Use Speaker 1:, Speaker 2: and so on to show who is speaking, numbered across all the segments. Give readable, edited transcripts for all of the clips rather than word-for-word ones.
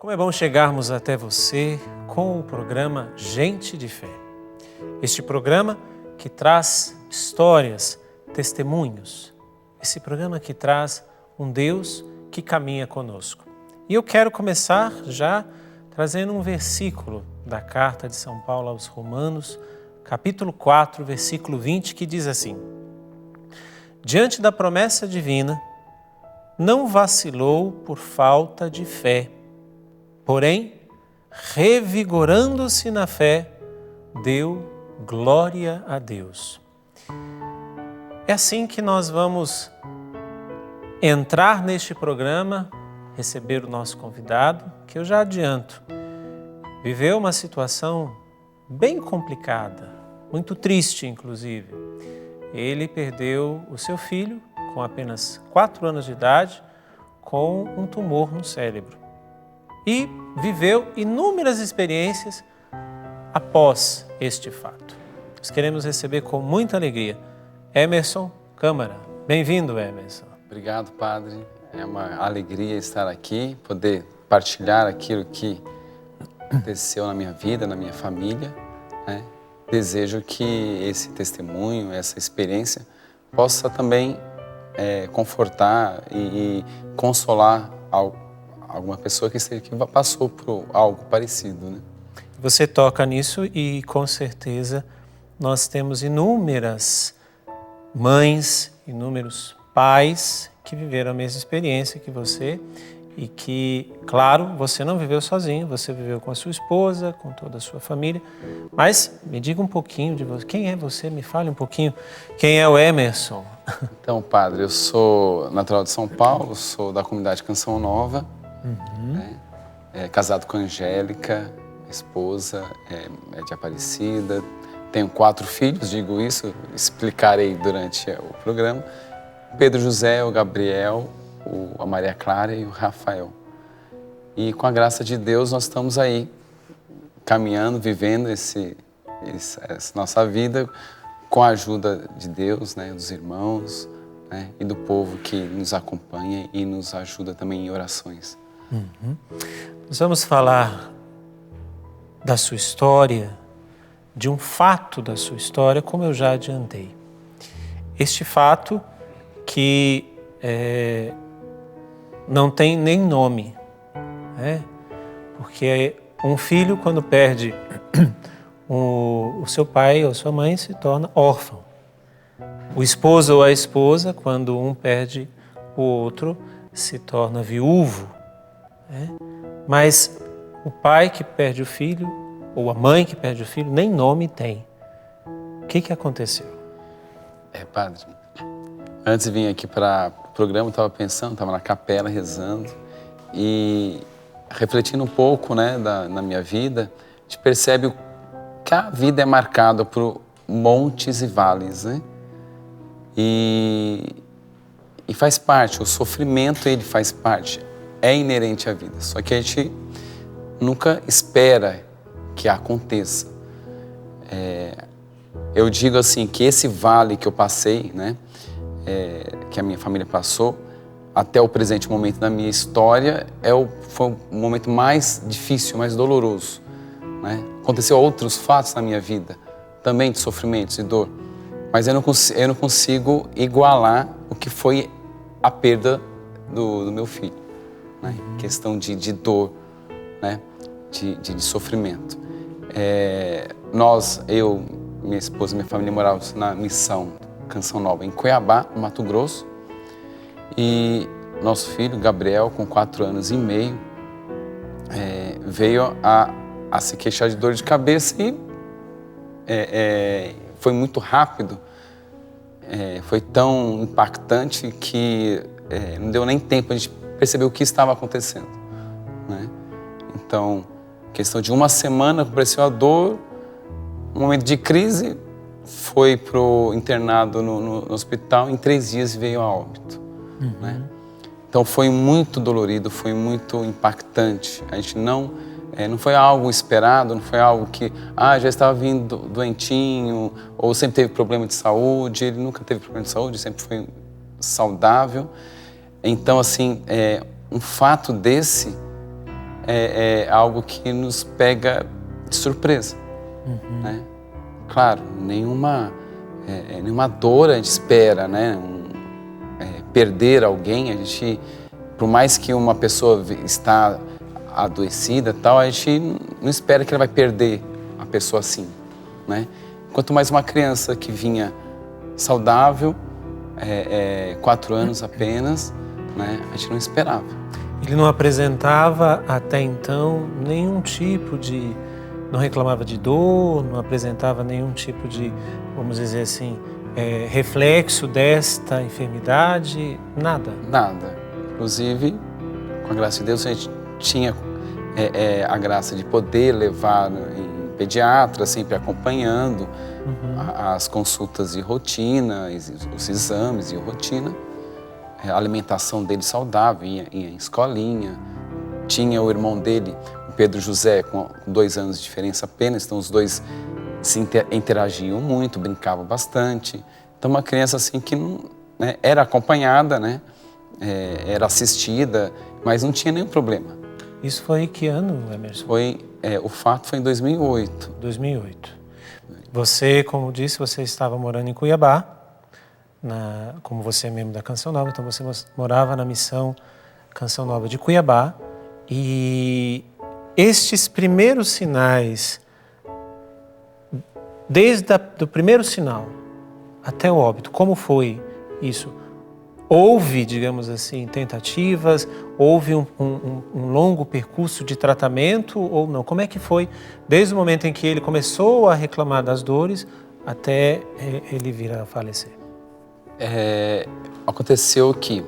Speaker 1: Como é bom chegarmos até você com o programa Gente de Fé. Este programa que traz histórias, testemunhos. Esse programa que traz um Deus que caminha conosco. E eu quero começar já trazendo um versículo da carta de São Paulo aos Romanos, capítulo 4, versículo 20, que diz assim: diante da promessa divina, não vacilou por falta de fé, porém, revigorando-se na fé, deu glória a Deus. É assim que nós vamos entrar neste programa, receber o nosso convidado, que eu já adianto, viveu uma situação bem complicada, muito triste inclusive. Ele perdeu o seu filho com apenas 4 anos de idade, com um tumor no cérebro. E viveu inúmeras experiências após este fato. Nós queremos receber com muita alegria Emerson Câmara. Bem-vindo, Emerson.
Speaker 2: Obrigado, Padre. É uma alegria estar aqui, poder partilhar aquilo que aconteceu na minha vida, na minha família, né? Desejo que esse testemunho, essa experiência, possa também confortar e consolar alguma pessoa que passou por algo parecido, né?
Speaker 1: Você toca nisso e, com certeza, nós temos inúmeras mães, inúmeros pais que viveram a mesma experiência que você e que, claro, você não viveu sozinho, você viveu com a sua esposa, com toda a sua família. Mas me diga um pouquinho de você. Quem é você? Me fale um pouquinho. Quem é o Emerson?
Speaker 2: Então, Padre, eu sou natural de São Paulo, sou da comunidade Canção Nova, casado com a Angélica, esposa, é de Aparecida. Tenho 4 filhos, digo isso, explicarei durante o programa. Pedro José, o Gabriel, a Maria Clara e o Rafael. E com a graça de Deus nós estamos aí, caminhando, vivendo essa nossa vida com a ajuda de Deus, né, dos irmãos, né, e do povo que nos acompanha e nos ajuda também em orações.
Speaker 1: Nós vamos falar da sua história, de um fato da sua história, como eu já adiantei. Este fato que não tem nem nome, né? Porque um filho, quando perde o seu pai ou sua mãe, se torna órfão. O esposo ou a esposa, quando um perde o outro, se torna viúvo, né? Mas o pai que perde o filho, ou a mãe que perde o filho, nem nome tem. O que aconteceu?
Speaker 2: Padre, antes de vir aqui para o programa, eu estava pensando, estava na capela rezando e refletindo um pouco, né, na minha vida, a gente percebe que a vida é marcada por montes e vales, né? E faz parte, o sofrimento ele faz parte, é inerente à vida, só que a gente nunca espera que aconteça. Eu digo assim, que esse vale que eu passei, né, que a minha família passou, até o presente momento da minha história, foi o momento mais difícil, mais doloroso, né? Aconteceu outros fatos na minha vida, também de sofrimentos e dor, mas eu não consigo igualar o que foi a perda do meu filho, né? Questão de dor, né? De sofrimento. Eu, minha esposa e minha família morávamos na missão Canção Nova, em Cuiabá, no Mato Grosso. E nosso filho, Gabriel, com 4 anos e meio, veio a se queixar de dor de cabeça e foi muito rápido, foi tão impactante que não deu nem tempo a gente perceber o que estava acontecendo, né? Então, questão de 1 semana, apareceu a dor, um momento de crise, foi pro internado no hospital, em 3 dias veio a óbito, né? Então foi muito dolorido, foi muito impactante. A gente não foi algo esperado, não foi algo que já estava vindo doentinho ou sempre teve problema de saúde. Ele nunca teve problema de saúde, sempre foi saudável. Então, assim, um fato desse é algo que nos pega de surpresa, né? Claro, nenhuma dor a gente espera, né? Perder alguém, a gente, por mais que uma pessoa está adoecida e tal, a gente não espera que ela vai perder a pessoa assim, né? Quanto mais uma criança que vinha saudável, 4 anos apenas, né? A gente não esperava.
Speaker 1: Ele não apresentava até então nenhum tipo de... Não reclamava de dor, não apresentava nenhum tipo de, vamos dizer assim, reflexo desta enfermidade, nada?
Speaker 2: Nada. Inclusive, com a graça de Deus, a gente tinha a graça de poder levar em pediatra, sempre acompanhando as consultas de rotina, os exames de rotina, a alimentação dele saudável, ia em escolinha. Tinha o irmão dele, o Pedro José, com 2 anos de diferença apenas, então os dois se interagiam muito, brincavam bastante. Então uma criança assim que não, né, era acompanhada, né, era assistida, mas não tinha nenhum problema.
Speaker 1: Isso foi em que ano, Emerson?
Speaker 2: O fato foi em 2008.
Speaker 1: 2008. Você, como disse, você estava morando em Cuiabá, como você é membro da Canção Nova, então você morava na missão Canção Nova de Cuiabá. E estes primeiros sinais, desde o primeiro sinal até o óbito, como foi isso? Houve, digamos assim, tentativas? Houve um longo percurso de tratamento ou não? Como é que foi desde o momento em que ele começou a reclamar das dores até ele vir a falecer?
Speaker 2: Aconteceu que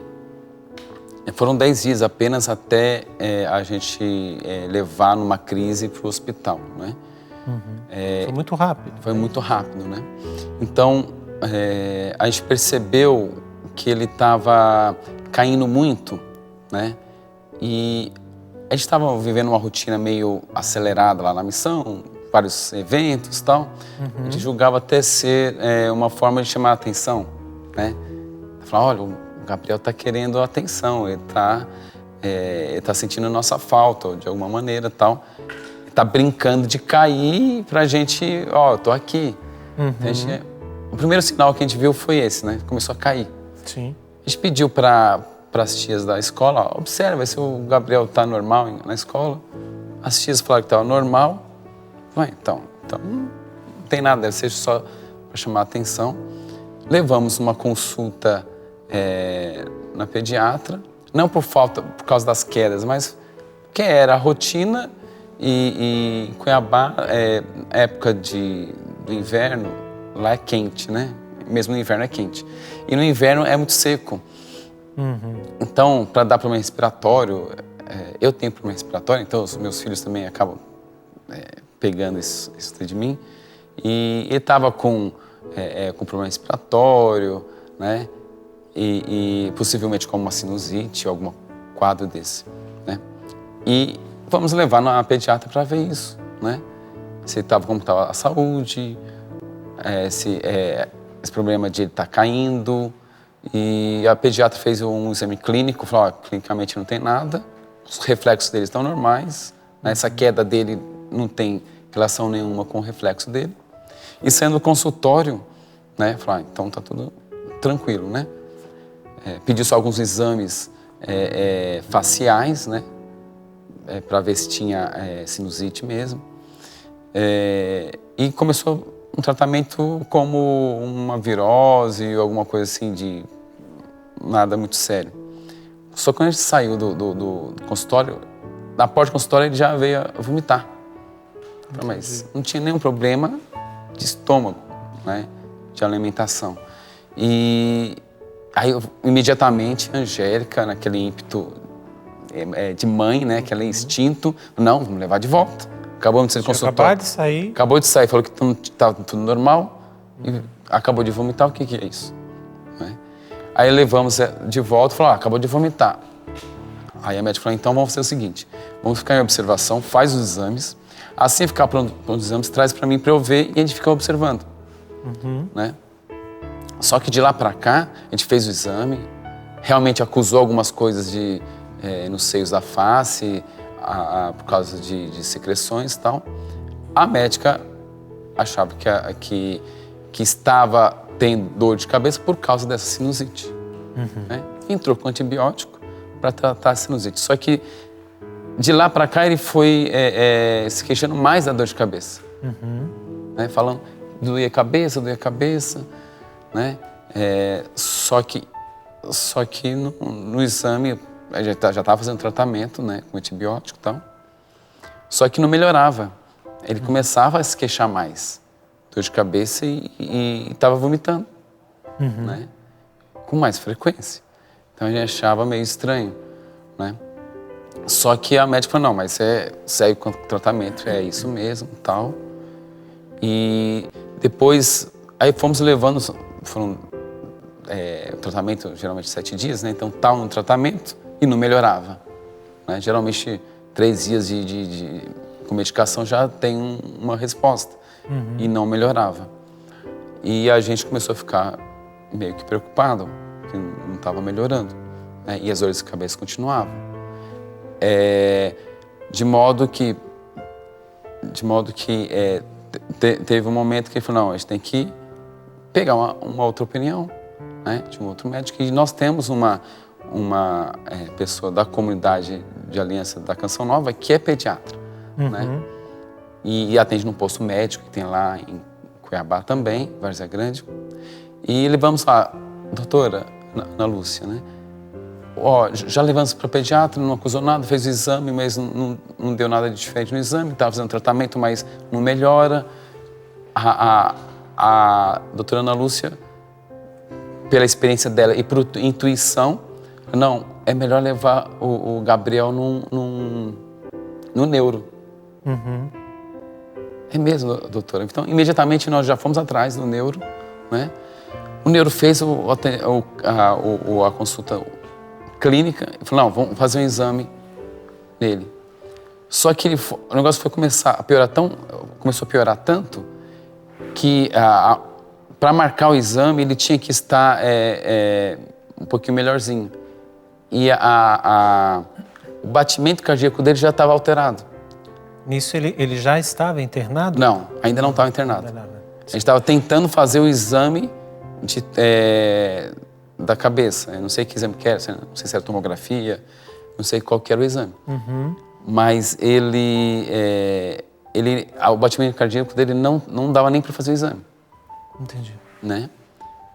Speaker 2: foram 10 dias apenas até a gente levar numa crise para o hospital, né?
Speaker 1: Foi muito rápido.
Speaker 2: Foi muito rápido, né? Então, a gente percebeu que ele estava caindo muito, né? E a gente estava vivendo uma rotina meio acelerada lá na missão, vários eventos e tal. A gente julgava até ser uma forma de chamar a atenção, né? Falar, olha, o Gabriel está querendo atenção, ele tá sentindo a nossa falta, de alguma maneira, tal. Ele tá brincando de cair pra gente, eu tô aqui. Então, o primeiro sinal que a gente viu foi esse, né? Começou a cair.
Speaker 1: Sim.
Speaker 2: A gente pediu para as tias da escola, observa se o Gabriel tá normal na escola. As tias falaram que estava normal. Então não tem nada, deve ser só para chamar a atenção. Levamos uma consulta na pediatra, não por causa das quedas, mas que era a rotina e Cuiabá, época do inverno, lá é quente, né? Mesmo no inverno é quente. E no inverno é muito seco. Então, para dar problema respiratório, eu tenho problema respiratório, então os meus filhos também acabam pegando isso de mim. E ele estava com problema respiratório, né? E possivelmente com uma sinusite ou algum quadro desse, né? E vamos levar na pediatra para ver isso, né? Como estava a saúde, esse problema de ele estar caindo. E a pediatra fez um exame clínico, falou, clinicamente não tem nada, os reflexos dele estão normais, né? Essa queda dele não tem relação nenhuma com o reflexo dele. E saindo do consultório, né, falou, então tá tudo tranquilo, né? Pediu só alguns exames faciais, né, para ver se tinha sinusite mesmo. E começou um tratamento como uma virose ou alguma coisa assim de nada muito sério. Só que quando a gente saiu do consultório, na porta do consultório ele já veio a vomitar. Mas não tinha nenhum problema de estômago, né, de alimentação. E aí, imediatamente, a Angélica, naquele ímpeto de mãe, né, aquele instinto, não, vamos levar de volta. Acabamos de sair do consultório. Acabou de sair, falou que estava tudo normal e acabou de vomitar, o que é isso? Né? Aí levamos de volta e falou, acabou de vomitar. Aí a médica falou, então vamos fazer o seguinte, vamos ficar em observação, faz os exames, assim ficar pronto os exames, traz para mim para eu ver e a gente fica observando. Né? Só que de lá para cá, a gente fez o exame, realmente acusou algumas coisas nos seios da face, por causa de secreções e tal. A médica achava que estava tendo dor de cabeça por causa dessa sinusite. Né? Entrou com antibiótico para tratar a sinusite. Só que de lá para cá ele foi se queixando mais da dor de cabeça. Né? Falando, doía a cabeça, né? Só que no exame, já estava fazendo tratamento, né, com antibiótico e tal. Só que não melhorava. Ele começava a se queixar mais. Dor de cabeça e estava vomitando, né? Com mais frequência. Então a gente achava meio estranho, né? Só que a médica falou, não, mas segue com o tratamento, é isso mesmo e tal. E depois, aí fomos levando, o tratamento geralmente 7 dias, né? Então estava no tratamento e não melhorava. Né? Geralmente 3 dias com medicação já tem uma resposta. E não melhorava. E a gente começou a ficar meio que preocupado, que não estava melhorando. Né? E as dores de cabeça continuavam. De modo que teve um momento que ele falou, não, a gente tem que pegar uma outra opinião, né, de um outro médico. E nós temos uma pessoa da comunidade de Aliança da Canção Nova que é pediatra, né? E atende num posto médico que tem lá em Cuiabá também, Várzea Grande. E levamos lá, doutora Ana Lúcia, né? Já levamos para o pediatra, não acusou nada, fez o exame, mas não deu nada de diferente no exame, estava fazendo tratamento, mas não melhora. A doutora Ana Lúcia, pela experiência dela e por intuição, não, é melhor levar o Gabriel no neuro. É mesmo, doutora. Então, imediatamente nós já fomos atrás do neuro, né? O neuro fez a consulta clínica e falou, não, vamos fazer um exame nele. Só que o negócio começou a piorar tanto que para marcar o exame ele tinha que estar um pouquinho melhorzinho. E o batimento cardíaco dele já estava alterado.
Speaker 1: Nisso ele já estava internado?
Speaker 2: Não, ainda não estava internado. A gente estava tentando fazer o exame da cabeça. Eu não sei que exame que era, não sei se era tomografia, não sei qual que era o exame. Mas o batimento cardíaco dele não dava nem para fazer o exame.
Speaker 1: Entendi.
Speaker 2: Né?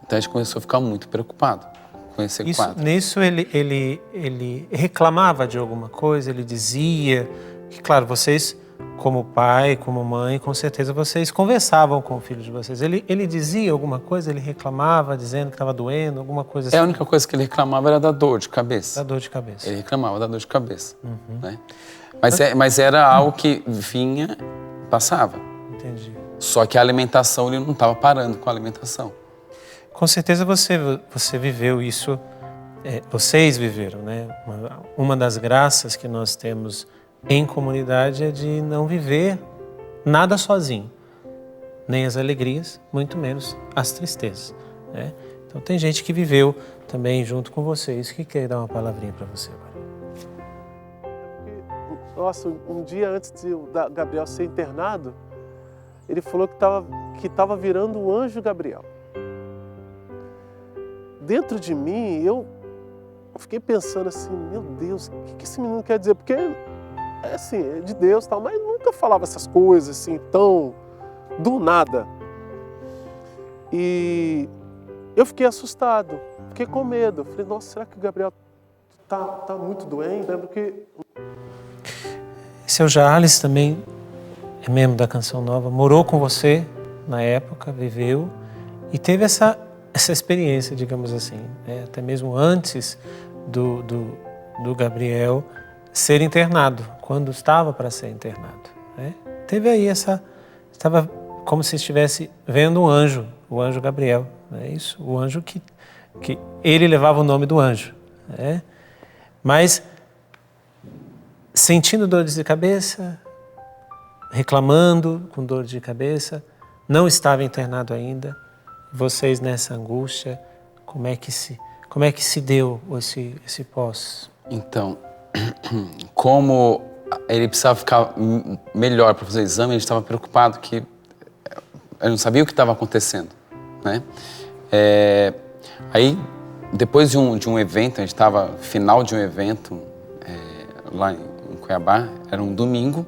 Speaker 2: Então a gente começou a ficar muito preocupado com esse quadro.
Speaker 1: Nisso ele reclamava de alguma coisa, ele dizia que, claro, vocês, como pai, como mãe, com certeza vocês conversavam com o filho de vocês. Ele dizia alguma coisa, ele reclamava, dizendo que estava doendo, alguma coisa assim?
Speaker 2: A única coisa que ele reclamava era da dor de cabeça.
Speaker 1: Da dor de cabeça.
Speaker 2: Ele reclamava da dor de cabeça. Né? Mas era algo que vinha, passava.
Speaker 1: Entendi.
Speaker 2: Só que a alimentação, ele não estava parando com a alimentação.
Speaker 1: Com certeza você viveu isso, vocês viveram, né? Uma das graças que nós temos em comunidade é de não viver nada sozinho. Nem as alegrias, muito menos as tristezas. Né? Então tem gente que viveu também junto com vocês, que quer dar uma palavrinha para você agora.
Speaker 3: Nossa, um dia antes de Gabriel ser internado, ele falou que estava virando o anjo Gabriel. Dentro de mim, eu fiquei pensando assim, meu Deus, o que esse menino quer dizer? Porque é de Deus e tal, mas nunca falava essas coisas assim, tão do nada. E eu fiquei assustado, fiquei com medo. Falei, nossa, será que o Gabriel tá muito doente? Lembro que...
Speaker 1: Seu Jarles também é membro da Canção Nova, morou com você na época, viveu e teve essa experiência, digamos assim, né? Até mesmo antes do Gabriel ser internado, quando estava para ser internado. Né? Teve aí estava como se estivesse vendo um anjo, o anjo Gabriel, não é isso? O anjo que ele levava o nome do anjo. Né? Mas sentindo dores de cabeça, reclamando com dor de cabeça, não estava internado ainda. Vocês nessa angústia, como é que se deu esse pós?
Speaker 2: Então, como ele precisava ficar melhor para fazer o exame, a gente estava preocupado que eu não sabia o que estava acontecendo, né? Aí, depois de um evento, a gente estava final de um evento lá em Cuiabá, era um domingo,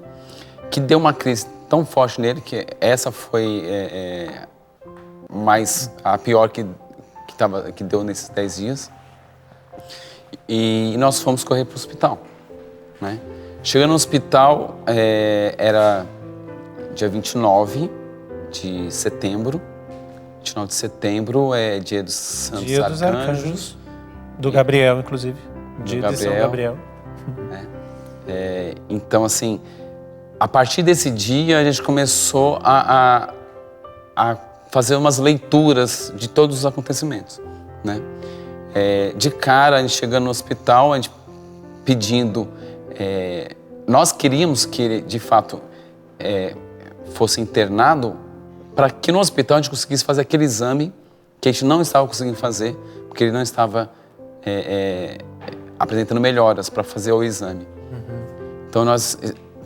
Speaker 2: que deu uma crise tão forte nele que essa foi mais a pior que deu nesses 10 dias. E nós fomos correr para o hospital, né? Chegando no hospital, era dia 29 de setembro. 29 de setembro é dia dos Santos
Speaker 1: Dia dos Arcanjos. Do Gabriel, inclusive. Dia de São Gabriel.
Speaker 2: Então, assim, a partir desse dia a gente começou a fazer umas leituras de todos os acontecimentos, né? De cara, a gente chegando no hospital, a gente pedindo... nós queríamos que ele, de fato, fosse internado para que no hospital a gente conseguisse fazer aquele exame que a gente não estava conseguindo fazer, porque ele não estava apresentando melhoras para fazer o exame. Então, nós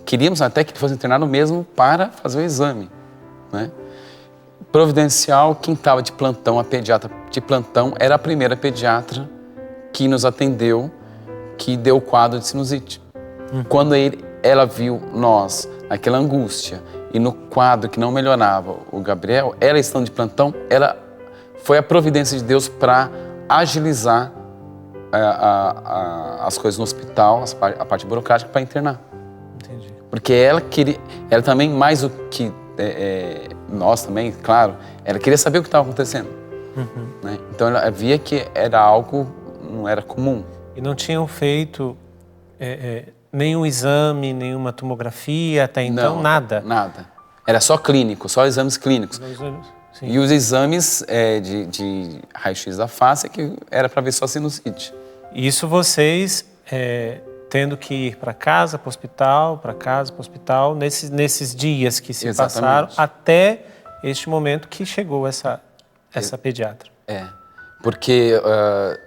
Speaker 2: queríamos até que ele fosse internado mesmo para fazer o exame, né? Providencial, quem estava de plantão, a pediatra de plantão, era a primeira pediatra que nos atendeu, que deu o quadro de sinusite. Quando ela viu nós, naquela angústia, e no quadro que não melhorava o Gabriel, ela estando de plantão, ela foi a providência de Deus para agilizar as coisas no hospital, a parte burocrática, para internar.
Speaker 1: Entendi.
Speaker 2: Porque ela queria, ela também, mais do que nós também, claro, ela queria saber o que estava acontecendo. Né? Então ela via que era algo, não era comum.
Speaker 1: E não tinham feito nenhum exame, nenhuma tomografia até então?
Speaker 2: Não,
Speaker 1: nada?
Speaker 2: Nada. Era só clínico, só exames clínicos.
Speaker 1: Sim.
Speaker 2: E os exames de raio-x da face que era para ver só sinusite.
Speaker 1: Isso vocês tendo que ir para casa, para o hospital, para casa, para o hospital, nesses dias que se passaram, até este momento que chegou essa pediatra.
Speaker 2: Porque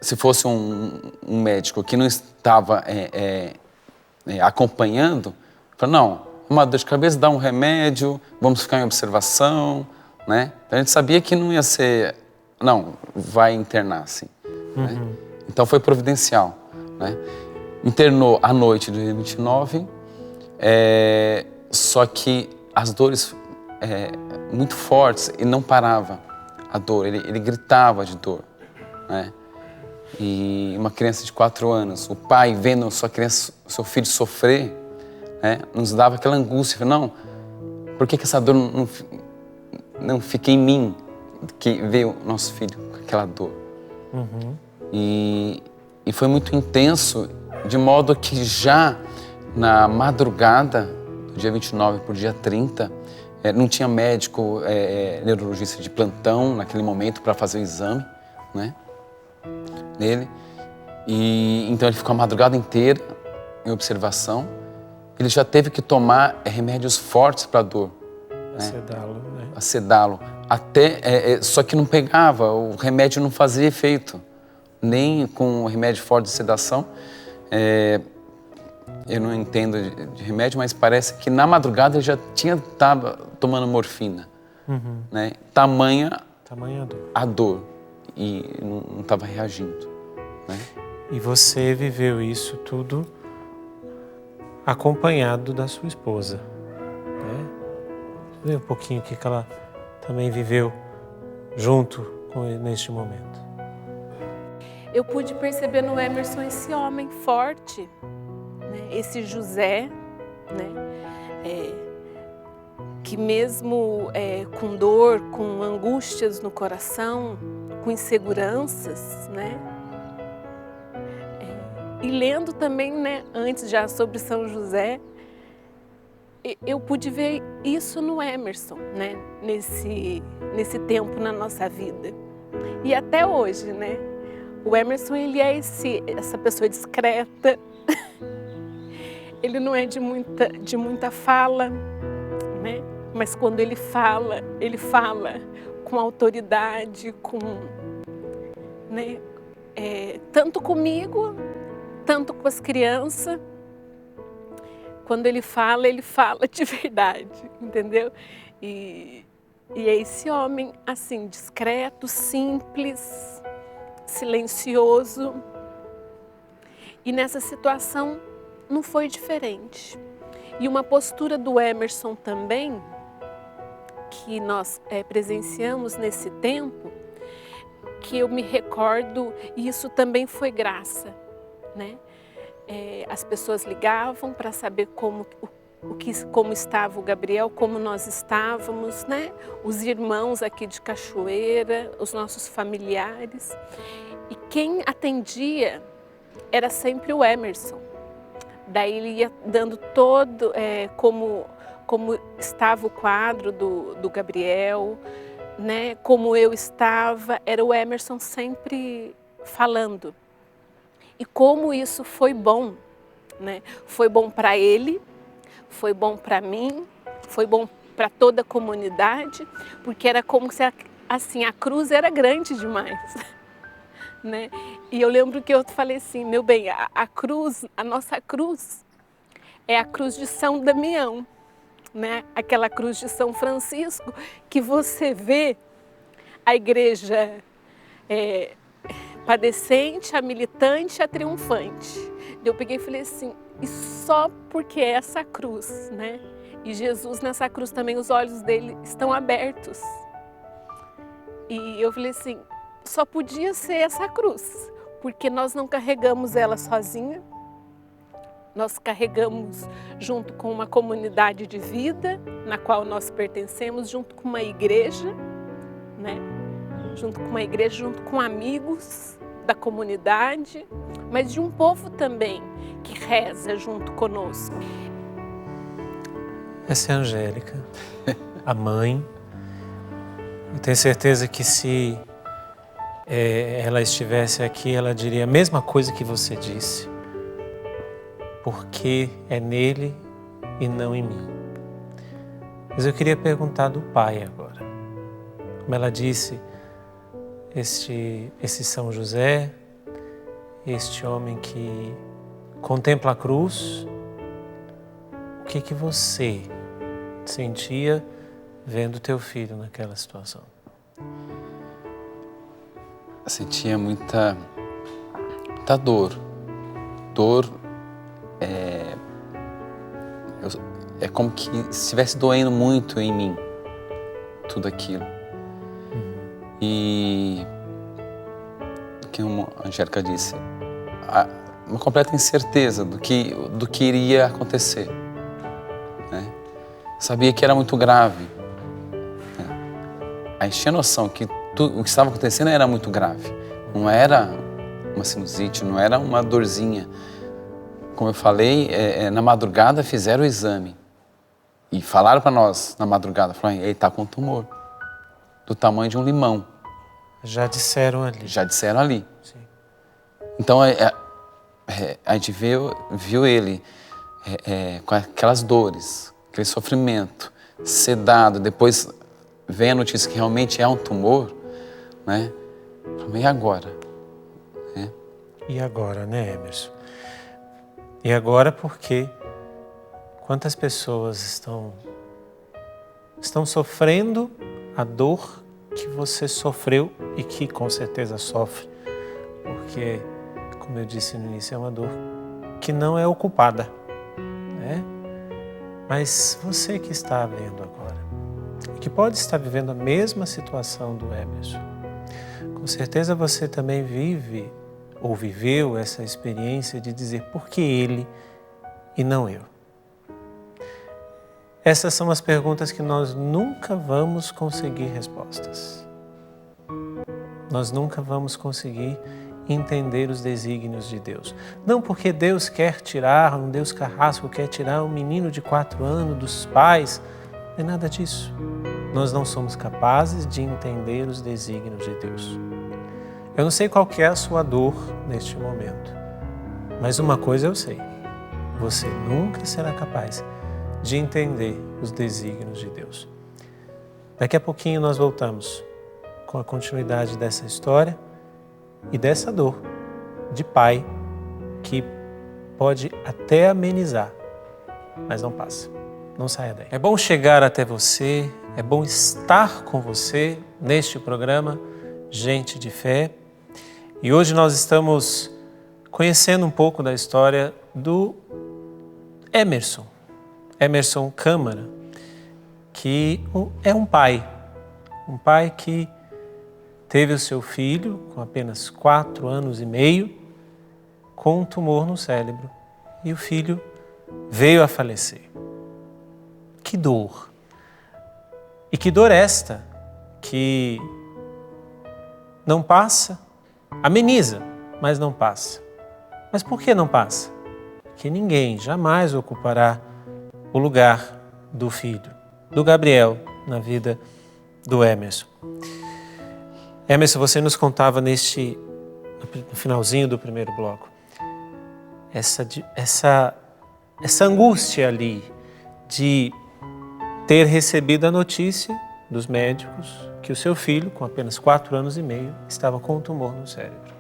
Speaker 2: se fosse um médico que não estava acompanhando, falou, não, uma dor de cabeça, dá um remédio, vamos ficar em observação, né? Então a gente sabia que não ia ser, não, vai internar, assim. Né? Então foi providencial, né? Internou à noite do dia 29, só que as dores muito fortes, e não parava a dor, ele gritava de dor, né? E uma criança de 4 anos, o pai vendo seu filho sofrer, né, nos dava aquela angústia, não, por que essa dor não fica em mim, que veio nosso filho com aquela dor? E foi muito intenso, de modo que já na madrugada do dia 29 para o dia 30, não tinha médico neurologista de plantão naquele momento para fazer o exame, né, nele. E então ele ficou a madrugada inteira em observação. Ele já teve que tomar remédios fortes para a dor.
Speaker 1: Acedá-lo, né?
Speaker 2: Acedá-lo. Só que não pegava, o remédio não fazia efeito. Nem com o remédio forte de sedação. Eu não entendo de remédio, mas parece que na madrugada ele já estava tomando morfina. Né? Tamanha a dor. E não estava reagindo. Né?
Speaker 1: E você viveu isso tudo acompanhado da sua esposa, né? Vê um pouquinho o que ela também viveu junto com ele neste momento.
Speaker 4: Eu pude perceber no Emerson esse homem forte, né? Esse José, né? Que mesmo com dor, com angústias no coração, com inseguranças, né? E lendo também, né, antes já sobre São José, eu pude ver isso no Emerson, né, nesse tempo na nossa vida. E até hoje, né, o Emerson, ele é essa pessoa discreta, ele não é de muita fala, né, mas quando ele fala com autoridade, né, tanto comigo, tanto com as crianças, quando ele fala de verdade, entendeu? E é esse homem, assim, discreto, simples, silencioso. E nessa situação não foi diferente. E uma postura do Emerson também, que nós presenciamos nesse tempo, que eu me recordo, e isso também foi graça, né? As pessoas ligavam para saber como estava o Gabriel, como nós estávamos, né? Os irmãos aqui de Cachoeira, os nossos familiares. E quem atendia era sempre o Emerson. Daí ele ia dando todo como estava o quadro do Gabriel, né? Como eu estava, era o Emerson sempre falando. E como isso foi bom, né? Foi bom para ele, foi bom para mim, foi bom para toda a comunidade, porque era como se assim, a cruz era grande demais, né? E eu lembro que eu falei assim, meu bem, a cruz, a nossa cruz é a cruz de São Damião, né? Aquela cruz de São Francisco que você vê a igreja padecente, a militante, a triunfante. Eu peguei e falei assim, e só porque é essa cruz, né? E Jesus nessa cruz também, os olhos dele estão abertos. E eu falei assim, só podia ser essa cruz, porque nós não carregamos ela sozinha, nós carregamos junto com uma comunidade de vida, na qual nós pertencemos, junto com uma igreja, né? Junto com uma igreja, junto com amigos da comunidade, mas de um povo também que reza junto conosco.
Speaker 1: Essa é a Angélica, a mãe. Eu tenho certeza que se ela estivesse aqui, ela diria a mesma coisa que você disse, porque é nele e não em mim. Mas eu queria perguntar do pai agora. Como ela disse, esse São José, este homem que contempla a cruz, o que você sentia vendo teu filho naquela situação?
Speaker 2: Eu sentia muita dor. Dor é como que estivesse doendo muito em mim, tudo aquilo. E, como a Angélica disse, uma completa incerteza do que iria acontecer, né? Sabia que era muito grave. Né? Aí tinha noção que o que estava acontecendo era muito grave. Não era uma sinusite, não era uma dorzinha. Como eu falei, na madrugada fizeram o exame. E falaram para nós, na madrugada, falaram, ele está com tumor. Do tamanho de um limão.
Speaker 1: Já disseram ali.
Speaker 2: Já disseram ali.
Speaker 1: Sim.
Speaker 2: Então, a gente viu ele com aquelas dores, aquele sofrimento, sedado. Depois vem a notícia que realmente é um tumor, né? E agora?
Speaker 1: E agora, né, Emerson? E agora porque quantas pessoas estão sofrendo a dor que você sofreu e que com certeza sofre, porque, como eu disse no início, é uma dor que não é ocupada, né? Mas você que está vendo agora, e que pode estar vivendo a mesma situação do Emerson, com certeza você também vive ou viveu essa experiência de dizer por que ele e não eu. Essas são as perguntas que nós nunca vamos conseguir respostas. Nós nunca vamos conseguir entender os desígnios de Deus. Não porque Deus quer tirar, um Deus carrasco quer tirar um menino de 4 anos dos pais, não é nada disso. Nós não somos capazes de entender os desígnios de Deus. Eu não sei qual que é a sua dor neste momento, mas uma coisa eu sei, você nunca será capaz de entender os desígnios de Deus. Daqui a pouquinho nós voltamos com a continuidade dessa história e dessa dor de pai que pode até amenizar mas não passa. Não saia daí. É bom chegar até você, é bom estar com você neste programa Gente de Fé. E hoje nós estamos conhecendo um pouco da história do Emerson Câmara, que é um pai que teve o seu filho com apenas 4 anos e meio com um tumor no cérebro e o filho veio a falecer. Que dor! E que dor esta que não passa, ameniza, mas não passa. Mas por que não passa? Que ninguém jamais ocupará o lugar do filho, do Gabriel, na vida do Emerson. Emerson, você nos contava no finalzinho do primeiro bloco, essa angústia ali de ter recebido a notícia dos médicos que o seu filho, com apenas 4 anos e meio, estava com um tumor no cérebro.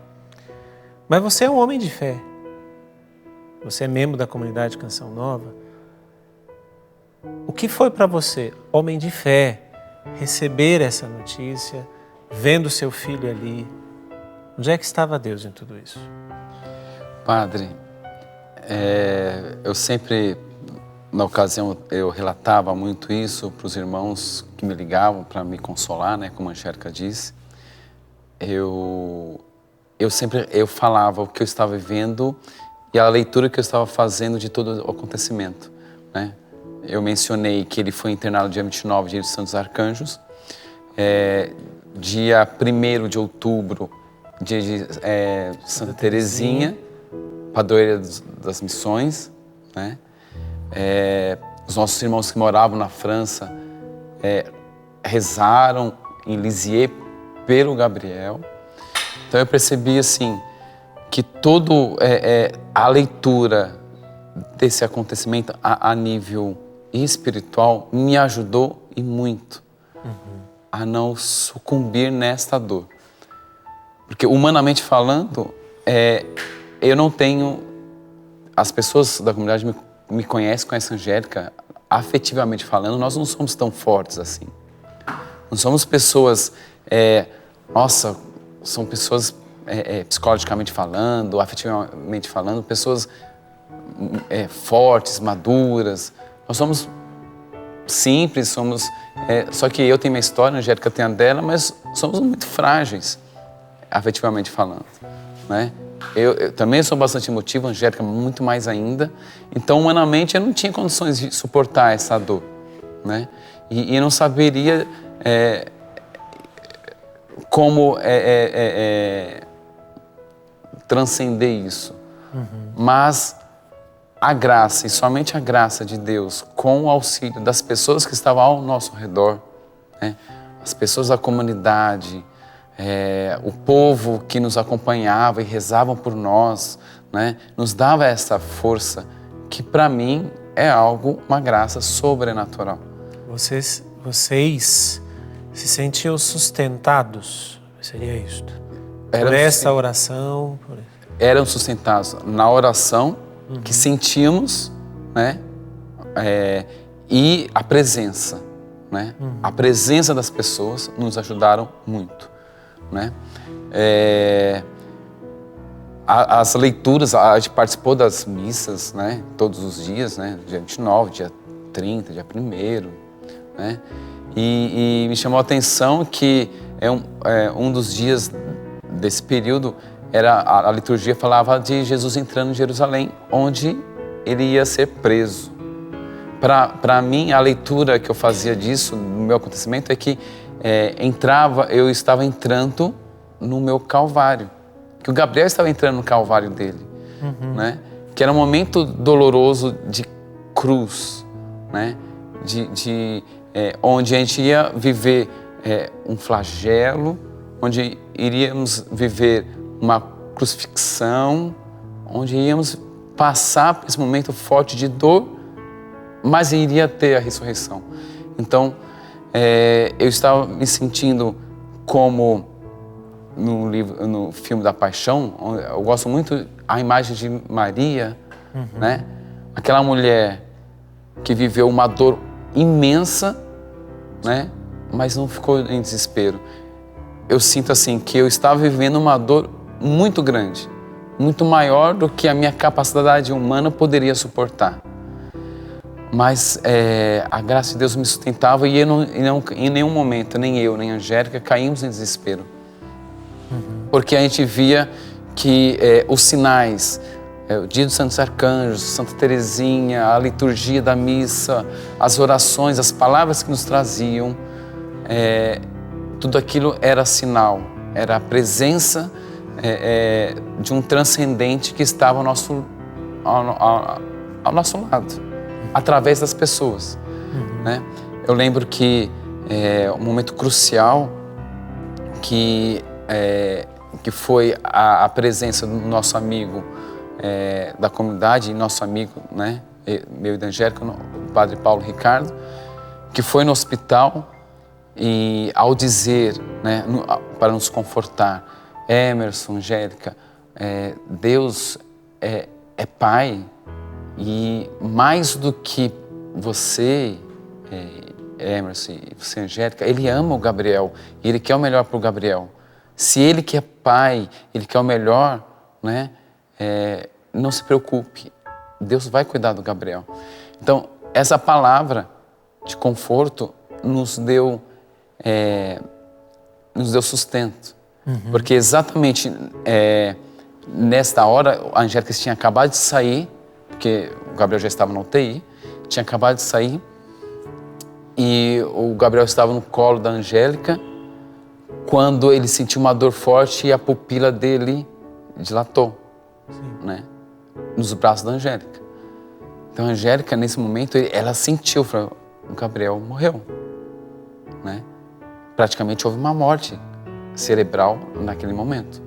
Speaker 1: Mas você é um homem de fé. Você é membro da comunidade Canção Nova. O que foi para você, homem de fé, receber essa notícia, vendo seu filho ali? Onde é que estava Deus em tudo isso?
Speaker 2: Padre, eu sempre, na ocasião, eu relatava muito isso para os irmãos que me ligavam para me consolar, né, como a Angélica disse. Eu falava o que eu estava vivendo e a leitura que eu estava fazendo de todo o acontecimento, né? Eu mencionei que ele foi internado dia 29, dia de Santos Arcanjos. Dia 1º de outubro, dia de Santa Teresinha, padroeira das missões, né? Os nossos irmãos que moravam na França rezaram em Lisieux pelo Gabriel. Então eu percebi assim que toda a leitura desse acontecimento a nível espiritual me ajudou e muito a não sucumbir nesta dor. Porque humanamente falando, eu não tenho... As pessoas da comunidade me conhecem a Angélica, afetivamente falando, nós não somos tão fortes assim. Não somos pessoas... são pessoas psicologicamente falando, afetivamente falando, pessoas fortes, maduras. Nós somos simples, só que eu tenho minha história, a Angélica tem a dela, mas somos muito frágeis, afetivamente falando, né? Eu também sou bastante emotivo, a Angélica muito mais ainda. Então, humanamente, eu não tinha condições de suportar essa dor, né? E eu não saberia como transcender isso. Mas a graça, e somente a graça de Deus, com o auxílio das pessoas que estavam ao nosso redor, né? As pessoas da comunidade, o povo que nos acompanhava e rezavam por nós, né? Nos dava essa força que, para mim, é uma graça sobrenatural.
Speaker 1: Vocês se sentiam sustentados, seria isto? Por essa oração?
Speaker 2: Eram sustentados na oração, que sentimos, né? E a presença, né? A presença das pessoas nos ajudaram muito, né? As leituras, a gente participou das missas, né? Todos os dias, né? Dia 29, dia 30, dia 1º, né? E me chamou a atenção que um dos dias desse período a liturgia falava de Jesus entrando em Jerusalém, onde ele ia ser preso. Para mim, a leitura que eu fazia disso, no meu acontecimento, é que eu estava entrando no meu Calvário. Que o Gabriel estava entrando no Calvário dele, né? Que era um momento doloroso de cruz, né? Onde a gente ia viver um flagelo, onde iríamos viver uma crucifixão, onde iríamos passar por esse momento forte de dor, mas iria ter a ressurreição. Então, eu estava me sentindo como no filme da Paixão. Eu gosto muito a imagem de Maria, né? Aquela mulher que viveu uma dor imensa, né? Mas não ficou em desespero. Eu sinto assim que eu estava vivendo uma dor muito grande, muito maior do que a minha capacidade humana poderia suportar. Mas a graça de Deus me sustentava e em nenhum momento, nem eu, nem a Angélica, caímos em desespero. Porque a gente via que os sinais, o dia dos Santos Arcanjos, Santa Teresinha, a liturgia da missa, as orações, as palavras que nos traziam, tudo aquilo era sinal, era a presença de um transcendente que estava ao nosso lado, através das pessoas. Né? Eu lembro que um momento crucial que foi a presença do nosso amigo da comunidade, nosso amigo, né, meu e da Angélica, o padre Paulo Ricardo, que foi no hospital e ao dizer, né, para nos confortar, Emerson, Angélica, Deus é Pai e mais do que você, Emerson, e você, Angélica, Ele ama o Gabriel e Ele quer o melhor para o Gabriel. Se Ele que é Pai, Ele quer o melhor, né? Não se preocupe, Deus vai cuidar do Gabriel. Então, essa palavra de conforto nos deu sustento. Porque exatamente nesta hora, a Angélica tinha acabado de sair, porque o Gabriel já estava na UTI, tinha acabado de sair, e o Gabriel estava no colo da Angélica, quando ele sentiu uma dor forte e a pupila dele dilatou, né, nos braços da Angélica. Então a Angélica, nesse momento, ela sentiu, falou, o Gabriel morreu, né? Praticamente houve uma morte cerebral naquele momento.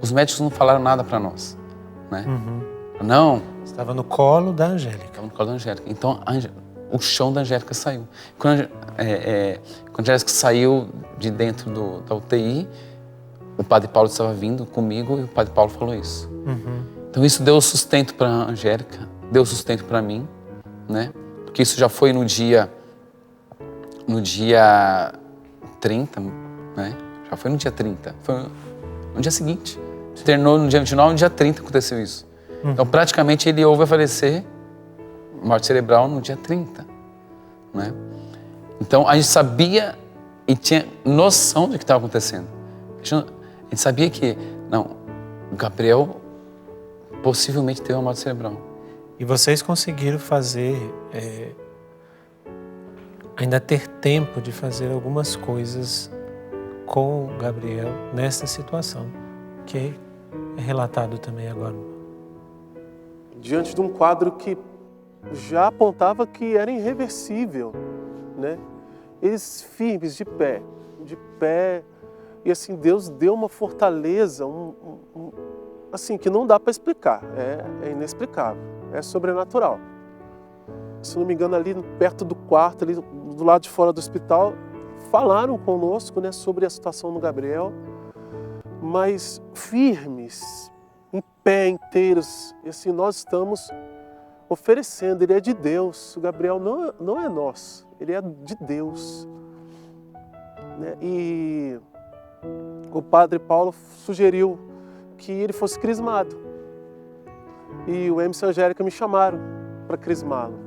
Speaker 2: Os médicos não falaram nada para nós, né? Não.
Speaker 1: Estava no colo da Angélica.
Speaker 2: Estava no colo da Angélica. Então o chão da Angélica saiu. Quando a Angélica saiu de dentro da UTI, o padre Paulo estava vindo comigo e o padre Paulo falou isso. Então isso deu sustento para a Angélica, deu sustento para mim, né? Porque isso já foi no dia 30, né? Já foi no dia 30, foi no dia seguinte. Internou no dia 29, no dia 30 aconteceu isso. Então praticamente ele houve a falecer, morte cerebral, no dia 30, né? Então a gente sabia e tinha noção do que estava acontecendo. A gente sabia que, não, o Gabriel possivelmente teve uma morte cerebral.
Speaker 1: E vocês conseguiram fazer, ainda ter tempo de fazer algumas coisas com o Gabriel nessa situação, que é relatado também agora.
Speaker 3: Diante de um quadro que já apontava que era irreversível, né? Eles firmes, de pé, e assim, Deus deu uma fortaleza, assim, que não dá para explicar, é inexplicável, é sobrenatural. Se não me engano, ali perto do quarto, ali do lado de fora do hospital, falaram conosco, né, sobre a situação do Gabriel, mas firmes, em pé, inteiros, e assim, nós estamos oferecendo, ele é de Deus, o Gabriel não é nosso, ele é de Deus, né? E o padre Paulo sugeriu que ele fosse crismado, e o Emerson e a Angélica me chamaram para crismá-lo.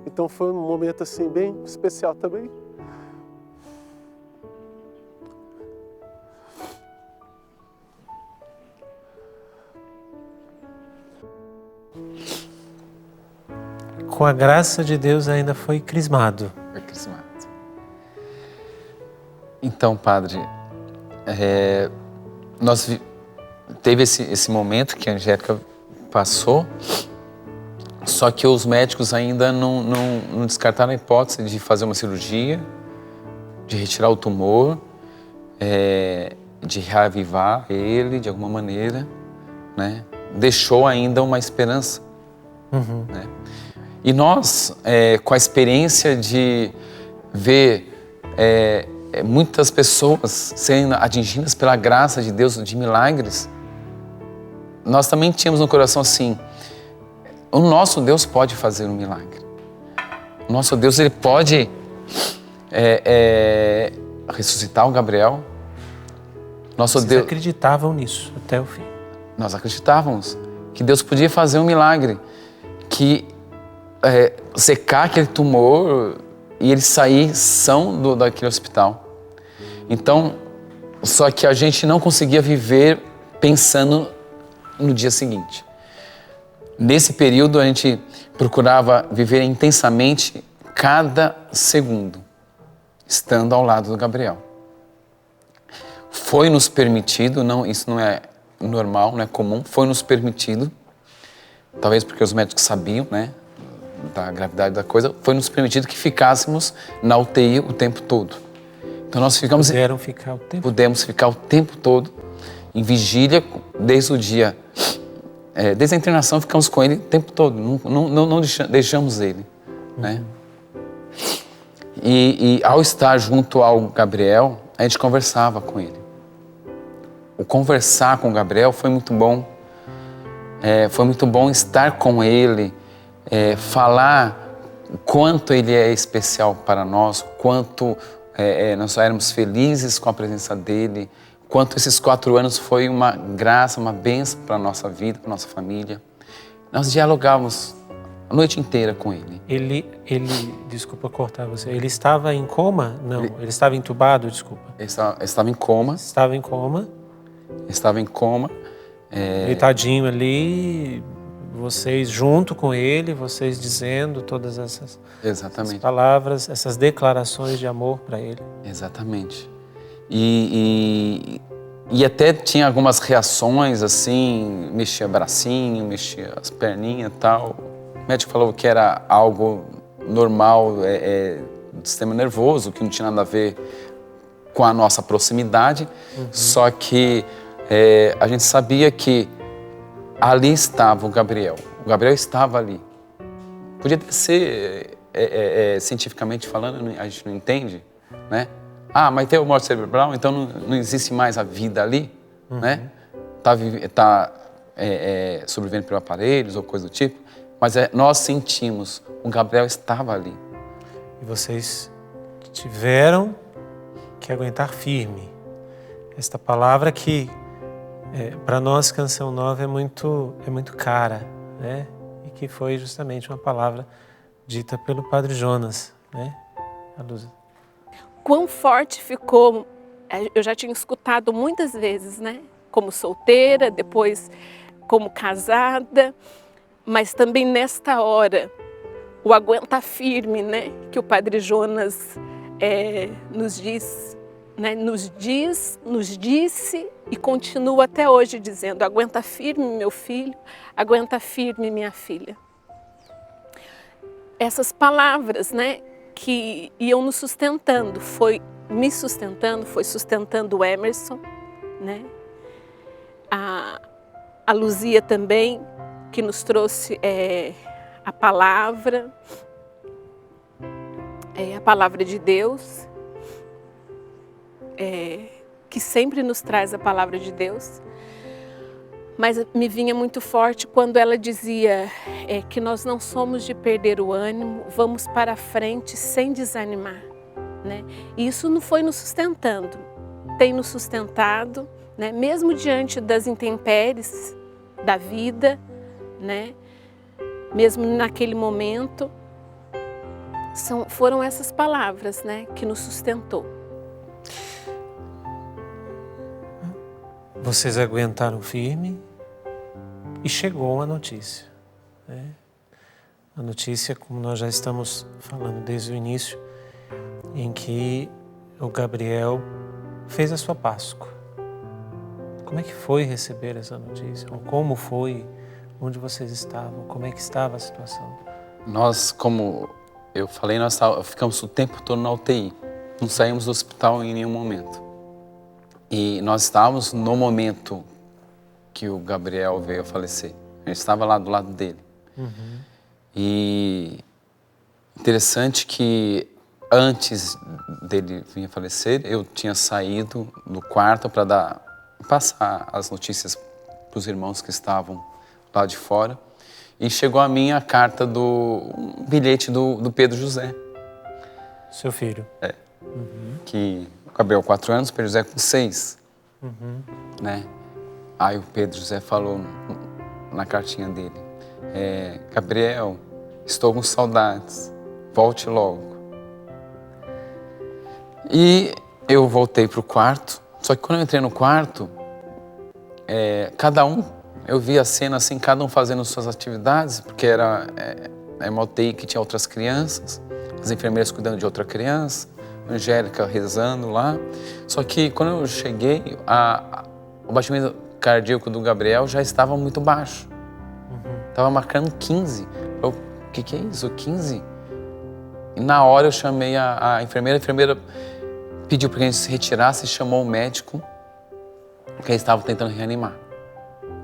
Speaker 3: Então foi um momento assim bem especial também.
Speaker 1: Com a graça de Deus ainda foi crismado.
Speaker 2: Foi crismado. Então, padre, teve esse momento que a Angélica passou, só que os médicos ainda não descartaram a hipótese de fazer uma cirurgia, de retirar o tumor, de reavivar ele de alguma maneira, né? Deixou ainda uma esperança. Né? E nós, com a experiência de ver muitas pessoas sendo atingidas pela graça de Deus, de milagres, nós também tínhamos no coração assim, o nosso Deus pode fazer um milagre. Nosso Deus, Ele pode ressuscitar o Gabriel.
Speaker 1: Vocês acreditavam nisso até o fim.
Speaker 2: Nós acreditávamos que Deus podia fazer um milagre, que secar aquele tumor e ele sair são daquele hospital. Então, só que a gente não conseguia viver pensando no dia seguinte. Nesse período, a gente procurava viver intensamente cada segundo, estando ao lado do Gabriel. Foi nos permitido, isso não é normal, não é comum, foi nos permitido, talvez porque os médicos sabiam, né, da gravidade da coisa, foi nos permitido que ficássemos na UTI o tempo todo. Então nós pudemos ficar o tempo todo em vigília, desde o dia, desde a internação ficamos com ele o tempo todo, não deixamos ele, né? E ao estar junto ao Gabriel, a gente conversava com ele. O conversar com o Gabriel foi muito bom. Foi muito bom estar com ele, falar o quanto ele é especial para nós, quanto nós éramos felizes com a presença dele, quanto esses 4 anos foi uma graça, uma bênção para a nossa vida, para a nossa família. Nós dialogávamos a noite inteira com ele.
Speaker 1: Ele, desculpa cortar você, ele estava em coma? Não, ele estava entubado, desculpa.
Speaker 2: Ele estava em coma.
Speaker 1: Estava em coma.
Speaker 2: Estava em coma.
Speaker 1: Deitadinho ali, vocês junto com ele, vocês dizendo todas essas palavras, essas declarações de amor para ele.
Speaker 2: Exatamente. E até tinha algumas reações, assim, mexia bracinho, mexia as perninhas e tal. O médico falou que era algo normal do sistema nervoso, que não tinha nada a ver com a nossa proximidade, só que a gente sabia que ali estava o Gabriel. O Gabriel estava ali. Podia ser, cientificamente falando, a gente não entende, né? Mas tem o morte cerebral, então não existe mais a vida ali, né? Tá sobrevivendo por aparelhos ou coisa do tipo, mas nós sentimos, o Gabriel estava ali.
Speaker 1: E vocês tiveram que aguentar firme. Esta palavra que, para nós, Canção Nova, é muito cara, né? E que foi justamente uma palavra dita pelo Padre Jonas, né? A luz.
Speaker 4: Quão forte ficou, eu já tinha escutado muitas vezes, né? Como solteira, depois como casada, mas também nesta hora, o aguenta firme, né? Que o Padre Jonas nos diz, né? Nos disse e continua até hoje dizendo: aguenta firme, meu filho, aguenta firme, minha filha. Essas palavras, né? Que iam nos sustentando, foi me sustentando, foi sustentando o Emerson, né? A Luzia também, que nos trouxe a palavra de Deus, que sempre nos traz a palavra de Deus. Mas me vinha muito forte quando ela dizia que nós não somos de perder o ânimo, vamos para frente sem desanimar, né? E isso não foi nos sustentando, tem nos sustentado, né? Mesmo diante das intempéries da vida, né? Mesmo naquele momento, foram essas palavras, né? Que nos sustentou.
Speaker 1: Vocês aguentaram firme e chegou uma notícia, né? A notícia, como nós já estamos falando desde o início, em que o Gabriel fez a sua Páscoa. Como é que foi receber essa notícia? Ou como foi? Onde vocês estavam? Como é que estava a situação?
Speaker 2: Nós, como eu falei, nós ficamos o tempo todo na UTI. Não saímos do hospital em nenhum momento. E nós estávamos no momento que o Gabriel veio a falecer. A gente estava lá do lado dele. E interessante que antes dele vir a falecer, eu tinha saído do quarto para passar as notícias para os irmãos que estavam lá de fora. e chegou a mim a carta um bilhete do Pedro José.
Speaker 1: Seu filho.
Speaker 2: Que o Gabriel 4 anos, o Pedro José com 6. Né? Aí o Pedro José falou na cartinha dele, Gabriel, estou com saudades, volte logo. E eu voltei pro quarto, só que quando eu entrei no quarto, eu vi a cena assim, cada um fazendo suas atividades, porque era uma UTI que tinha outras crianças, as enfermeiras cuidando de outra criança, a Angélica rezando lá. Só que quando eu cheguei, o batimento cardíaco do Gabriel já estava muito baixo. Estava marcando 15. Eu, o que é isso, 15? E na hora eu chamei a enfermeira pediu para que a gente se retirasse e chamou o médico, que eles estavam tentando reanimar.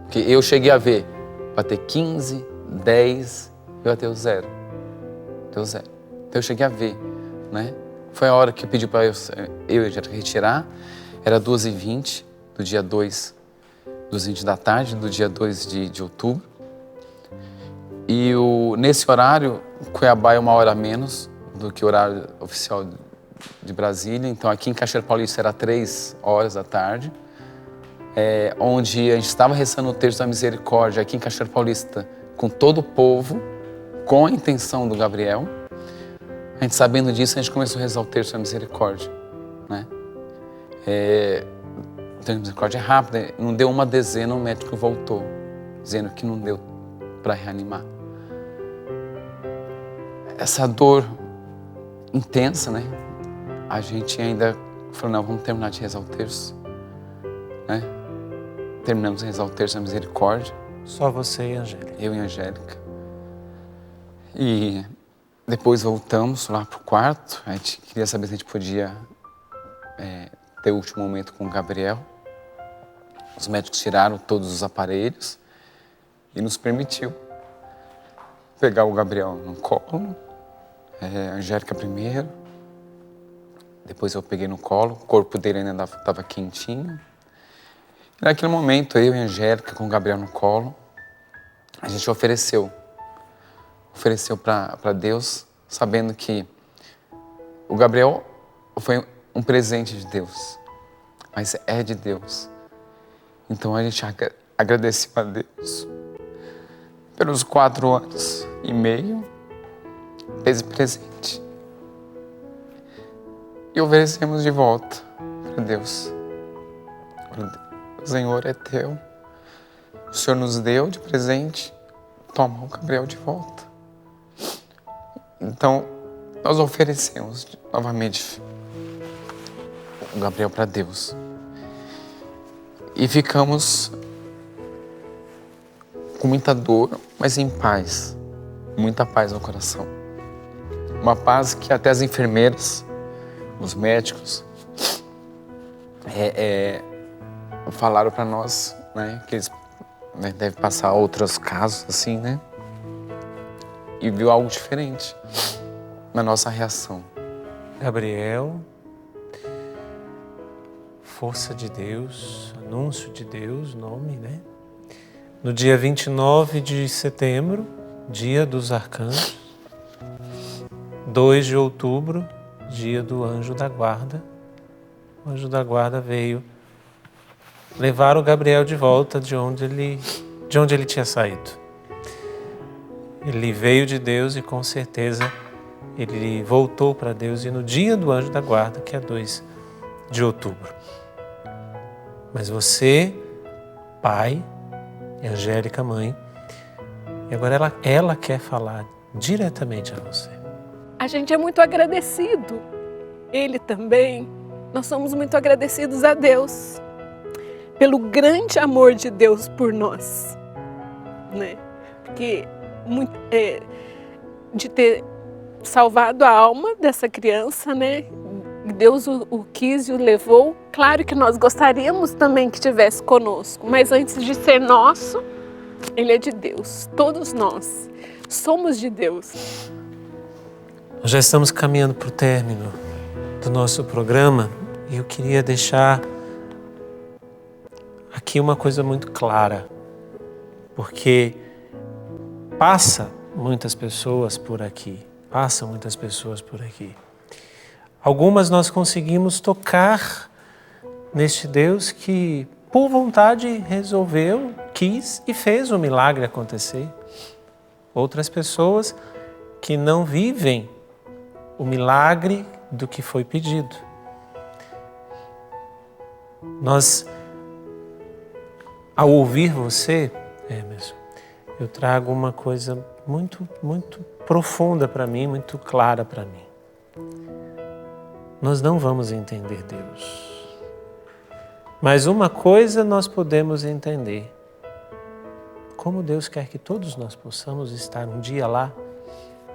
Speaker 2: Porque eu cheguei a ver, bater 15, 10, e bateu 0. Deu 0. Então eu cheguei a ver, né? Foi a hora que pediu para eu e a Angélica retirar. Era 2h20 do dia 2, 2h20 da tarde, do dia 2 de outubro. E nesse horário, Cuiabá é 1 hora a menos do que o horário oficial de Brasília. Então aqui em Cachoeira Paulista era 3 horas da tarde. Onde a gente estava rezando o terço da misericórdia aqui em Cachoeira Paulista com todo o povo, com a intenção do Gabriel. A gente sabendo disso, a gente começou a rezar o terço da misericórdia, né? O terço da misericórdia é rápido, não deu uma dezena, o médico voltou, dizendo que não deu para reanimar. Essa dor intensa, né? A gente ainda falou, não, vamos terminar de rezar o terço, né? Terminamos de rezar o terço da misericórdia.
Speaker 1: Só você e a Angélica.
Speaker 2: Eu e a Angélica. E depois voltamos lá pro quarto. A gente queria saber se a gente podia ter o último momento com o Gabriel. Os médicos tiraram todos os aparelhos e nos permitiu pegar o Gabriel no colo. A Angélica primeiro. Depois eu peguei no colo. O corpo dele ainda estava quentinho. E naquele momento, eu e a Angélica, com o Gabriel no colo, a gente ofereceu para Deus, sabendo que o Gabriel foi um presente de Deus, mas é de Deus. Então a gente agradeceu a Deus pelos 4 anos e meio desse presente. E oferecemos de volta para Deus. O Senhor é teu, o Senhor nos deu de presente, toma o Gabriel de volta. Então, nós oferecemos novamente o Gabriel para Deus. E ficamos com muita dor, mas em paz, muita paz no coração. Uma paz que até as enfermeiras, os médicos, falaram para nós, né, que eles devem passar outros casos assim, né? E viu algo diferente na nossa reação.
Speaker 1: Gabriel, força de Deus, anúncio de Deus, nome, né? No dia 29 de setembro, dia dos arcanjos, 2 de outubro, dia do anjo da guarda. O anjo da guarda veio levar o Gabriel de volta de onde ele tinha saído. Ele veio de Deus e com certeza ele voltou para Deus e no dia do anjo da guarda, que é 2 de outubro. Mas você, pai, e Angélica, mãe, e agora ela quer falar diretamente a você.
Speaker 4: A gente é muito agradecido. Ele também. Nós somos muito agradecidos a Deus pelo grande amor de Deus por nós, né? Porque de ter salvado a alma dessa criança, né? Deus o quis e o levou. Claro que nós gostaríamos também que estivesse conosco, mas antes de ser nosso, ele é de Deus. Todos nós somos de Deus.
Speaker 1: Nós já estamos caminhando para o término do nosso programa e eu queria deixar aqui uma coisa muito clara, porque Passa muitas pessoas por aqui. Passam muitas pessoas por aqui. Algumas nós conseguimos tocar neste Deus que, por vontade, resolveu, quis e fez o milagre acontecer. Outras pessoas que não vivem o milagre do que foi pedido. Nós, ao ouvir você, Emerson, eu trago uma coisa muito, muito profunda para mim, muito clara para mim. Nós não vamos entender Deus. Mas uma coisa nós podemos entender. Como Deus quer que todos nós possamos estar um dia lá,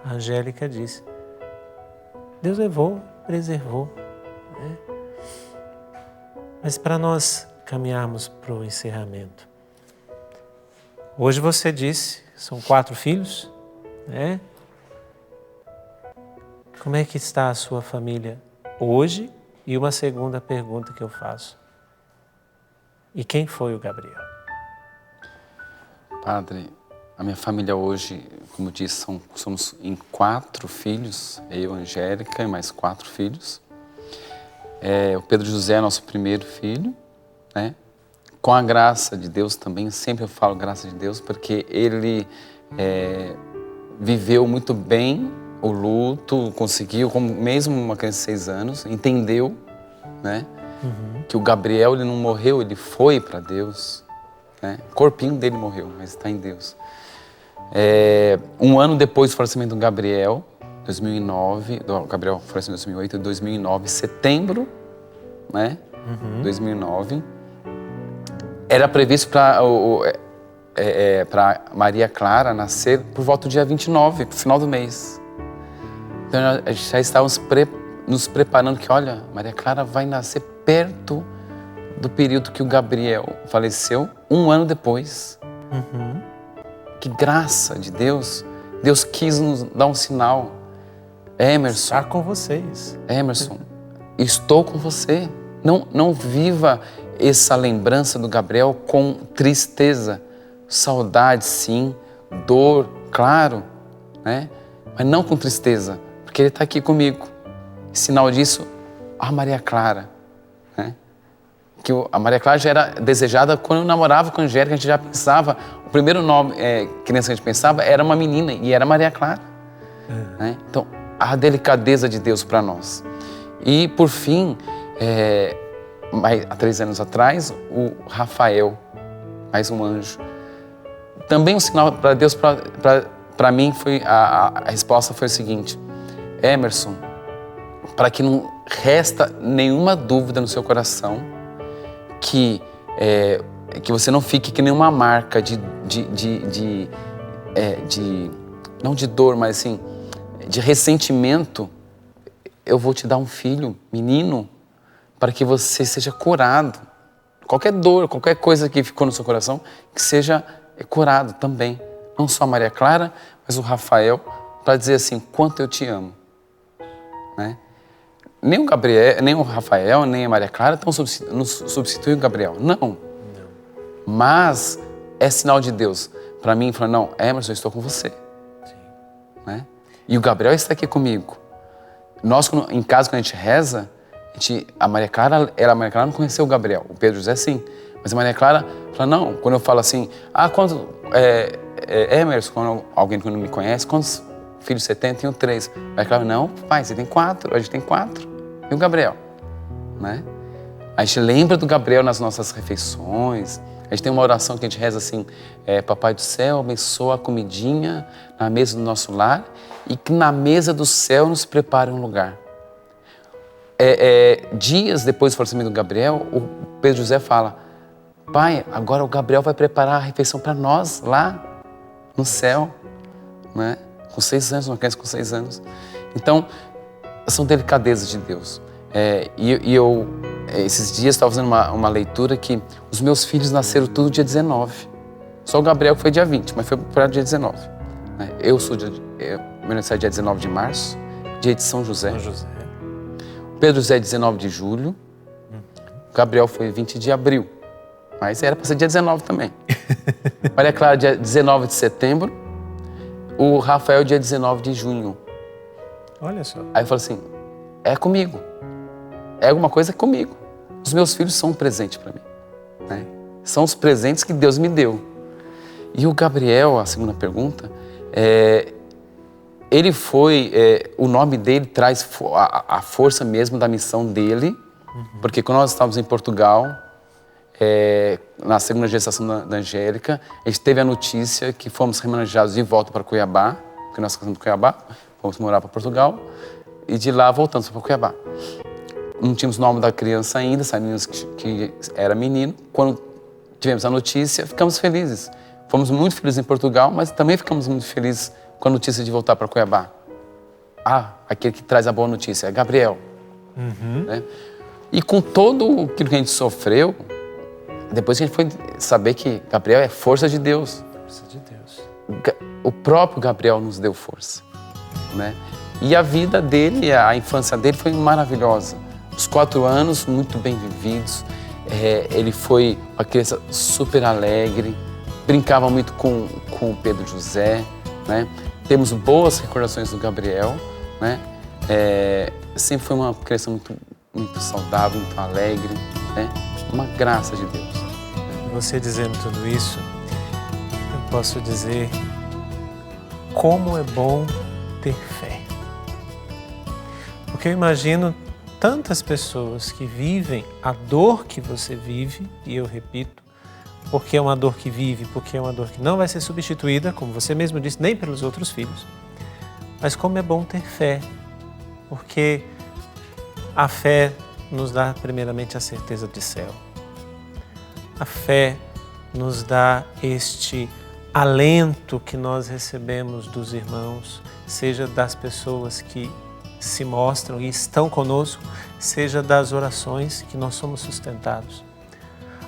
Speaker 1: a Angélica disse, Deus levou, preservou. Né? Mas para nós caminharmos para o encerramento. Hoje você disse, são 4 filhos, né? Como é que está a sua família hoje? E uma segunda pergunta que eu faço. E quem foi o Gabriel?
Speaker 2: Padre, a minha família hoje, como eu disse, somos em 4 filhos, eu, Angélica e mais 4 filhos. O Pedro José é nosso primeiro filho, né? Com a graça de Deus também, sempre eu falo graça de Deus, porque ele viveu muito bem o luto, conseguiu, como mesmo uma criança de 6 anos, entendeu, né? Que o Gabriel ele não morreu, ele foi para Deus. Né? O corpinho dele morreu, mas está em Deus. Um ano depois do falecimento do Gabriel, 2009, o Gabriel faleceu em 2008, 2009, setembro, né? 2009, era previsto para Maria Clara nascer por volta do dia 29, pro final do mês. Então a gente já estávamos nos preparando que, olha, Maria Clara vai nascer perto do período que o Gabriel faleceu, 1 ano depois. Que graça de Deus. Deus quis nos dar um sinal. Emerson.
Speaker 1: Estar com vocês.
Speaker 2: Emerson, estou com você. Não viva essa lembrança do Gabriel com tristeza. Saudade, sim. Dor, claro. Né? Mas não com tristeza, porque ele está aqui comigo. Sinal disso, a Maria Clara. Né? Que a Maria Clara já era desejada quando eu namorava com a Angélica, a gente já pensava, o primeiro nome criança que a gente pensava era uma menina, e era Maria Clara. Né? Então, a delicadeza de Deus para nós. E, por fim, há 3 anos atrás, o Rafael, mais um anjo. Também um sinal para Deus, para mim, a resposta foi o seguinte, Emerson, para que não resta nenhuma dúvida no seu coração, que você não fique que nenhuma marca não de dor, mas assim, de ressentimento, eu vou te dar um filho, menino, para que você seja curado. Qualquer dor, qualquer coisa que ficou no seu coração, que seja curado também. Não só a Maria Clara, mas o Rafael, para dizer assim, quanto eu te amo. Né? Nem o Gabriel, nem o Rafael, nem a Maria Clara não substituem o Gabriel. Não. Mas é sinal de Deus. Para mim, falando, não, Emerson, eu estou com você. Sim. Né? E o Gabriel está aqui comigo. Nós, em casa, quando a gente reza, a Maria Clara não conheceu o Gabriel. O Pedro José, sim. Mas a Maria Clara fala, não. Quando eu falo assim, Emerson, quando alguém que não me conhece, quantos filhos você tem? Tenho 3. A Maria Clara, não, pai, você tem 4. A gente tem 4. E o Gabriel, né? A gente lembra do Gabriel nas nossas refeições. A gente tem uma oração que a gente reza assim, Papai do céu, abençoa a comidinha na mesa do nosso lar e que na mesa do céu nos prepare um lugar. Dias depois do falecimento do Gabriel, o Pedro José fala, pai, agora o Gabriel vai preparar a refeição para nós lá no céu, né? Com 6 anos, uma criança com 6 anos. Então, são delicadezas de Deus. Esses dias, estava fazendo uma leitura que os meus filhos nasceram tudo dia 19. Só o Gabriel que foi dia 20, mas foi para dia 19. Né? Meu aniversário é dia 19 de março, dia de São José. O Pedro José é 19 de julho. O Gabriel foi 20 de abril. Mas era para ser dia 19 também. Maria Clara, dia 19 de setembro. o Rafael dia 19 de junho.
Speaker 1: Olha só.
Speaker 2: Aí eu falei assim, é comigo. É alguma coisa comigo. Os meus filhos são um presente para mim, né? São os presentes que Deus me deu. E o Gabriel, a segunda pergunta, ele foi, o nome dele traz a força mesmo da missão dele, porque quando nós estávamos em Portugal, na segunda gestação da Angélica, a gente teve a notícia que fomos remanejados de volta para Cuiabá, porque nós casamos em Cuiabá, fomos morar para Portugal, e de lá voltamos para Cuiabá. Não tínhamos o nome da criança ainda, sabíamos que era menino. Quando tivemos a notícia, ficamos felizes. Fomos muito felizes em Portugal, mas também ficamos muito felizes com a notícia de voltar para Cuiabá. Aquele que traz a boa notícia, é Gabriel. Né? E com todo aquilo que a gente sofreu, depois que a gente foi saber que Gabriel é força de Deus.
Speaker 1: Força de Deus.
Speaker 2: O próprio Gabriel nos deu força, né? E a vida dele, a infância dele foi maravilhosa. Os 4 anos muito bem vividos. Ele foi uma criança super alegre, brincava muito com o Pedro José, né? Temos boas recordações do Gabriel, né? Sempre foi uma criança muito, muito saudável, muito alegre, né? Uma graça de Deus.
Speaker 1: Você dizendo tudo isso, eu posso dizer como é bom ter fé. Porque eu imagino tantas pessoas que vivem a dor que você vive, e eu repito, porque é uma dor que vive, porque é uma dor que não vai ser substituída, como você mesmo disse, nem pelos outros filhos. Mas como é bom ter fé, porque a fé nos dá primeiramente a certeza de céu. A fé nos dá este alento que nós recebemos dos irmãos, seja das pessoas que se mostram e estão conosco, seja das orações que nós somos sustentados.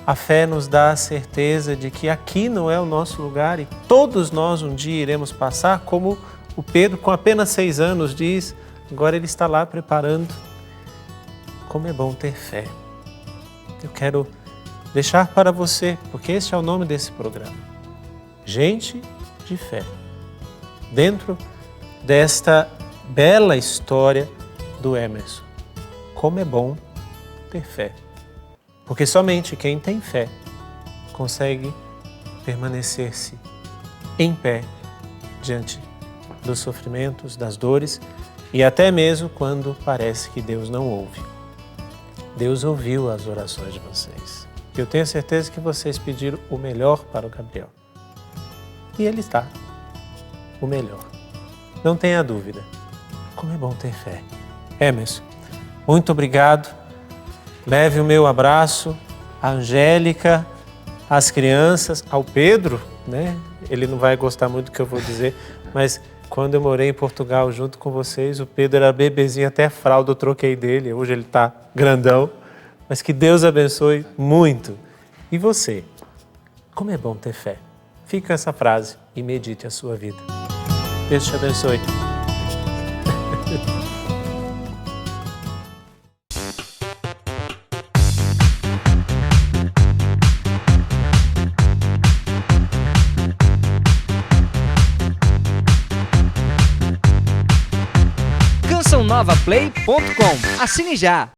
Speaker 1: A fé nos dá a certeza de que aqui não é o nosso lugar e todos nós um dia iremos passar, como o Pedro, com apenas 6 anos, diz, agora ele está lá preparando. Como é bom ter fé. Eu quero deixar para você, porque este é o nome desse programa, Gente de Fé. Dentro desta bela história do Emerson. Como é bom ter fé. Porque somente quem tem fé consegue permanecer-se em pé diante dos sofrimentos, das dores e até mesmo quando parece que Deus não ouve. Deus ouviu as orações de vocês. Eu tenho certeza que vocês pediram o melhor para o Gabriel. E ele está o melhor. Não tenha dúvida. Como é bom ter fé. Emerson, muito obrigado. Leve o meu abraço à Angélica, às crianças, ao Pedro, né? Ele não vai gostar muito do que eu vou dizer, mas quando eu morei em Portugal junto com vocês, o Pedro era bebezinho, até fralda eu troquei dele, hoje ele está grandão. Mas que Deus abençoe muito. E você? Como é bom ter fé. Fique com essa frase e medite a sua vida. Deus te abençoe.
Speaker 5: CançãoNovaPlay.com. Assine já!